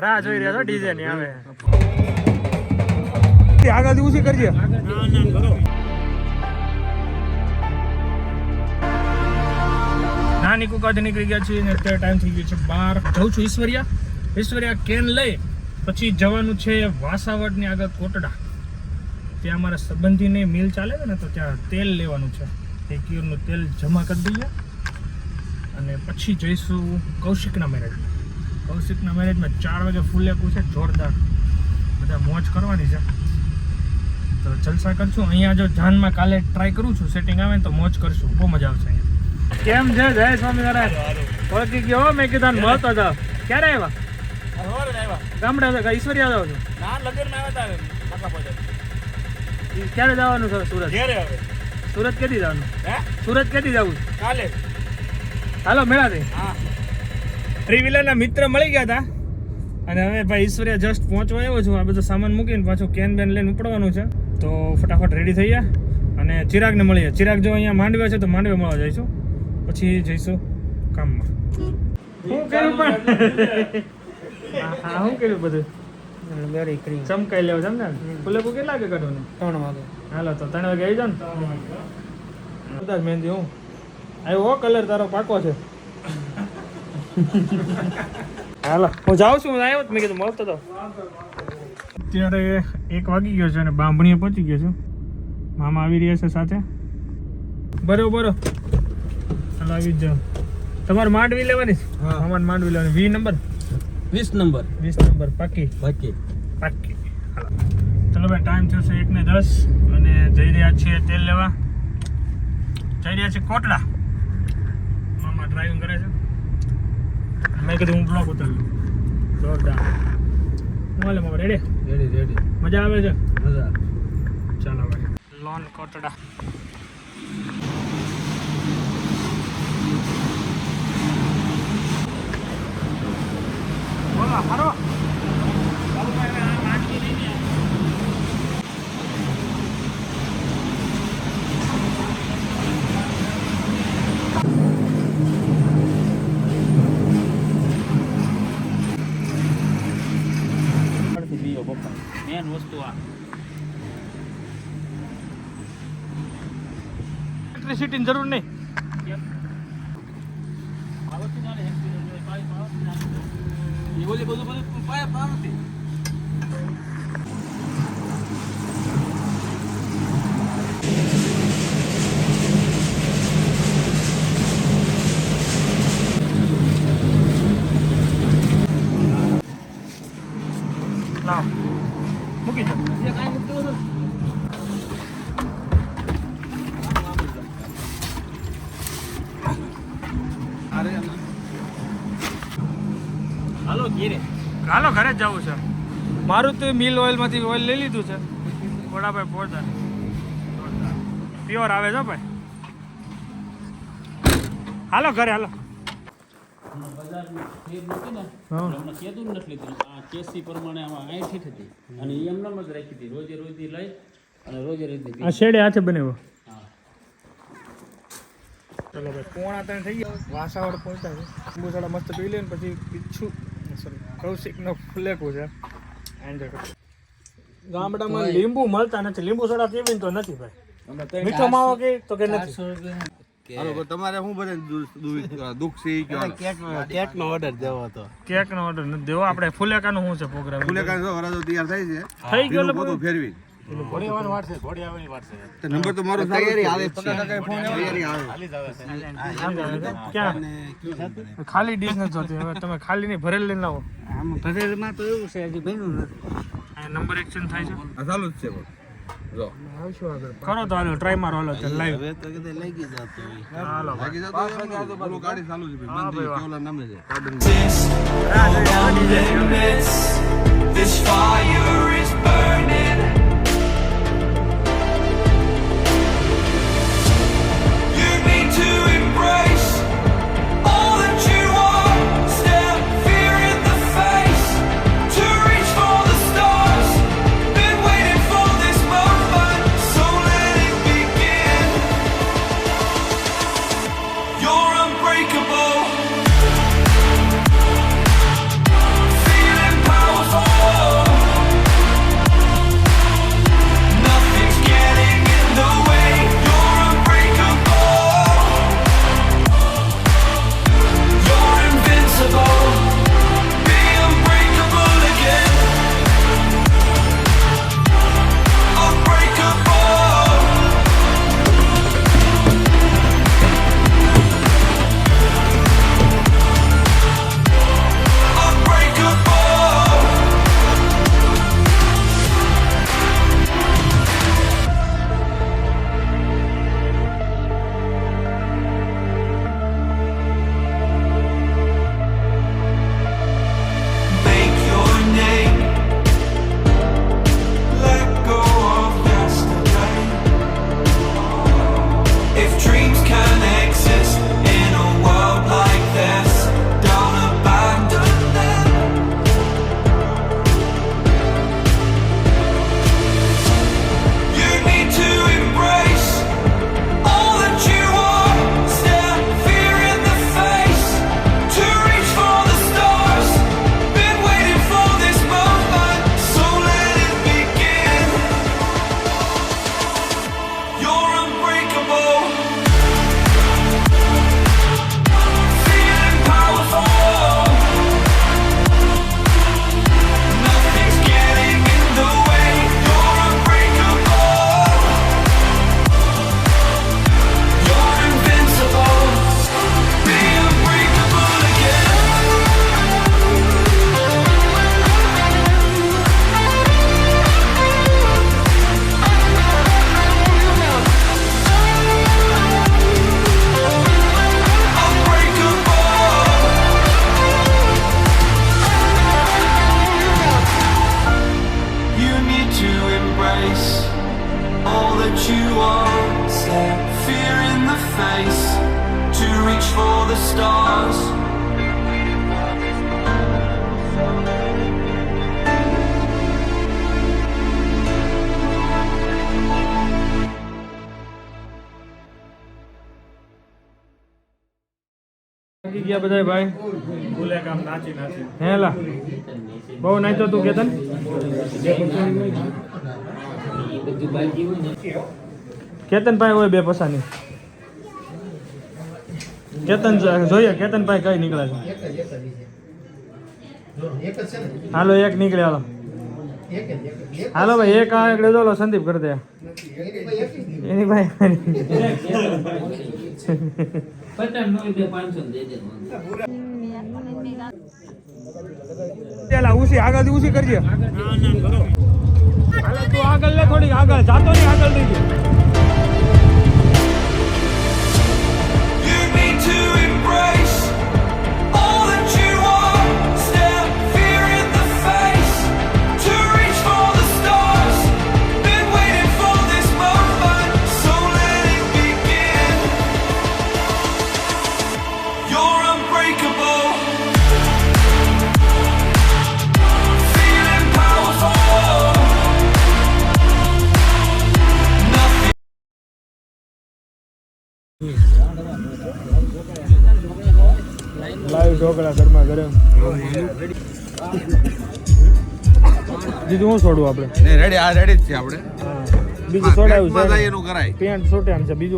રાહ જોઈ રહ્યા છો ડીજે ની આવે આગળ ઉછી કરજે નાની કુકાથી નીકળી ગયા છીએ ને અત્યારે ટાઈમ થઈ ગયો છે 12 જઉં છું ઈશ્વરિયા કેન લઈ પછી જવાનું છે વાસાવડની આગળ કોટડા ત્યાં અમારા સંબંધીની મિલ ચાલે છે ને તો ત્યાં તેલ લેવાનું છે એક કિલોનું તેલ જમા કરી દઈએ અને પછી જઈશું કૌશિકના મેરેજમાં 4 વાગે ફૂલેકું છે જોરદાર બધા મોજ કરવાની છે તો જલસા કરશું અહીંયા જો જાનમાં કાલે ટ્રાય કરું છું સેટિંગ આવે તો મોજ કરશું બહુ મજા આવશે અહીંયા કેમ છે જય સ્વામિનારાયણ ઓળખી ગયો મેં કીધું મળતો હતા ક્યારે આવ્યા ગામડે ઈશ્વરિયા જાવ છો ક્યારે જવાનું છે સુરત સુરત કેદી જવાનું સુરત કેદી જવું કાલે હાલો મેળાથી થ્રી વ્હીલરના મિત્ર મળી ગયા હતા અને હવે ભાઈ ઈશ્વરિયા જસ્ટ પહોંચવા આવ્યો છું આ બધો સામાન મૂકીને પાછું કેન બેન લઈને ઉપડવાનું છે તો ફટાફટ રેડી થઈ ગયા અને ચિરાગને મળીએ ચિરાગ જો અહીંયા માંડવે છે તો માંડવે મળવા જઈશું પછી જઈશું કામમાં શું કર્યું પણ હા શું કર્યું બધું ચમકાઈ લેવું છે ને ફૂલે કેટલા વાગે કાઢવાનું 3 વાગે હાલો તો 3 વાગે આવી જાવ ને બધા મહેંદી હું આવ્યો કલર તારો પાકો છે હાલો હું જાઉં છું આવ્યો મેં કીધું મળતો તો અત્યારે 1 વાગી ગયો છે અને બાંભણીએ પહોંચી ગયો છું મામા આવી રહ્યા છે સાથે બરોબર હાલો આવી જ જાઓ તમારે માંડવી લેવાની અમારે માંડવી લેવાની 20 નંબર પાકી હાલો ચલો ભાઈ ટાઈમ થયો છે 1:10 અને જઈ રહ્યા છીએ તેલ લેવા જઈ રહ્યા છીએ કોટડા મામા ડ્રાઇવિંગ કરે છે મેં કીધું હું બ્લોગ ઉતારું જોરદાર બોલે મામા રેડી મજા આવે છે ચાલો ભાઈ લોન કોટડા બોલો હારો મેન વસ્તુ આ ઇલેક્ટ્રિસિટીની જરૂર નહીં બધું પાયા નથી મૂકી દો હાલો ઘરે જ જવું છે મારું તો મિલ ઓઇલમાંથી ઓઇલ લઈ લીધું છે વડાભાઈ પોતા પ્યોર આવે છે ભાઈ હાલો ઘરે હાલો શેડે હાથે બનાવ્યો ચલો ભાઈ 2:45 થઈ ગયા વાસાવડ પહોંચ્યા છે લીંબુસોડા મસ્ત પી લે ને પછી પીછું સોરી કૌશિકનો ફૂલેકું છે એન્જોય કરો ગામડામાં લીંબુ મળતા નથી લીંબુ સોડા પીવીને તો નથી ભાઈ મીઠો માવો કે તો કે નથી હાલો તમારે શું બધે દુઃખ છે કેક નો ઓર્ડર દેવો હતો કેક નો ઓર્ડર નથી દેવો આપણે ફૂલેકાનો શું છે પ્રોગ્રામ ફૂલેકાનો વરાજો તૈયાર થાય છે થઈ ગયો બધું ફેરવી ઘોડીવાની વાત છે નંબર તો મારો તૈયારી આવે ક્યાં ખાલી ડીશ નથી જોતી હવે તમે ખાલી ની ભરેલ લઈને આવો આમાં ભરેલમાં તો એવું છે હજી બન્યું નથી આ નંબર એક્સચેન્જ થાય છે ચાલુ જ છે જો આવશું આગળ કરો તો હાલો ટ્રાય મારો હાલો ચાલ લાઈવ હવે તો કીધે લાગી જતો હાલો લાગી જતો બોલો ગાડી ચાલુ છે ભાઈ બંધ કેવલા નામે છે This fire is burning. You need to embrace all that you are. Step fear in the face to reach for the stars. Been waiting for this moment, so let it begin. You're unbreakable. Feel ગયા બધા ભાઈ ભૂલે કામ નાચી હેલા બહુ નાચ્યો તું કેતન કેતનભાઈ હોય બે પસાની કેતન જોઈએ કેતનભાઈ કઈ નીકળે છે હાલો એક નીકળે હાલો હાલો ભાઈ એક આગળ દોલો સંદીપ કરી દે એની ભાઈ ઉસી આગળ ઉસી કરજે હાલો તું આગળ લે થોડીક આગળ જાતો નહીં આગળ દઈ દે You need to embrace all that you are. Step fear in the face to reach for the stars. Been waiting for this moment, so let it begin. You're unbreakable. Feeling powerful. Nothing. Live dhokla ઘરમાં ગરમ બીજું શું છોડવું આપણે ready આ ready જ છે આપણે બીજું છોડાયું છે એનું કરાય પેન્ટ છોટે આમ છે બીજું